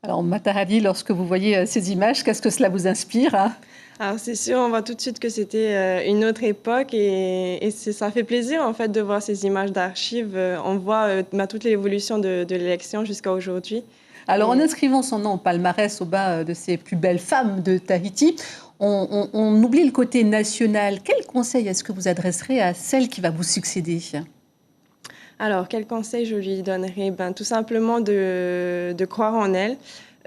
Alors, Matarali, lorsque vous voyez ces images, qu'est-ce que cela vous inspire, hein? Alors c'est sûr, on voit tout de suite que c'était une autre époque et ça fait plaisir en fait de voir ces images d'archives. On voit toute l'évolution de l'élection jusqu'à aujourd'hui. Alors, en Et inscrivant son nom au palmarès au bas de ces plus belles femmes de Tahiti, on oublie le côté national. Quel conseil est-ce que vous adresserez à celle qui va vous succéder? alors, quel conseil je lui donnerais? Tout simplement de croire en elle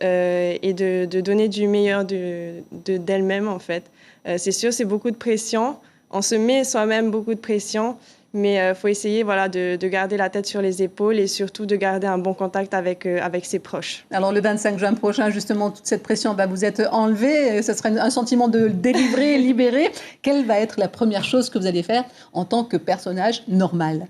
et de donner du meilleur d'elle-même en fait. C'est sûr, c'est beaucoup de pression. On se met soi-même beaucoup de pression, mais il faut essayer voilà, de garder la tête sur les épaules et surtout de garder un bon contact avec ses proches. Alors, le 25 juin prochain, justement, toute cette pression va vous être enlevée. Ce sera un sentiment de délivrer, libérer. Quelle va être la première chose que vous allez faire en tant que personnage normal?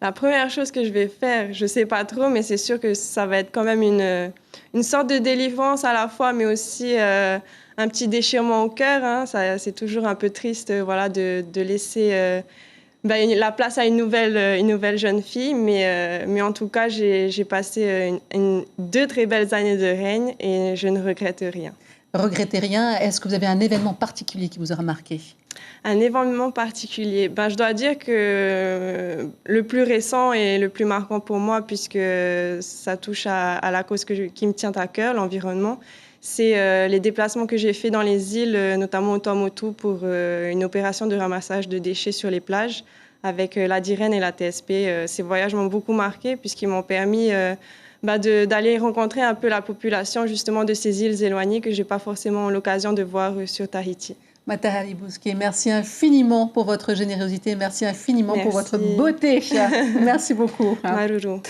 La première chose que je vais faire, je ne sais pas trop, mais c'est sûr que ça va être quand même une sorte de délivrance à la fois, mais aussi un petit déchirement au cœur. Hein. C'est toujours un peu triste voilà, de laisser la place à une nouvelle jeune fille. Mais en tout cas, j'ai passé deux très belles années de règne et je ne regrette rien. Regrettez rien. Est-ce que vous avez un événement particulier qui vous aura marqué? Un événement particulier. Je dois dire que le plus récent et le plus marquant pour moi, puisque ça touche à la cause qui me tient à cœur, l'environnement, c'est les déplacements que j'ai faits dans les îles, notamment au Tuamotu, pour une opération de ramassage de déchets sur les plages avec la DIREN et la TSP. Ces voyages m'ont beaucoup marqué puisqu'ils m'ont permis d'aller rencontrer un peu la population justement de ces îles éloignées que je n'ai pas forcément l'occasion de voir sur Tahiti. Matarali Bousquet, merci infiniment pour votre générosité, merci infiniment pour votre beauté. Merci beaucoup. Maruru.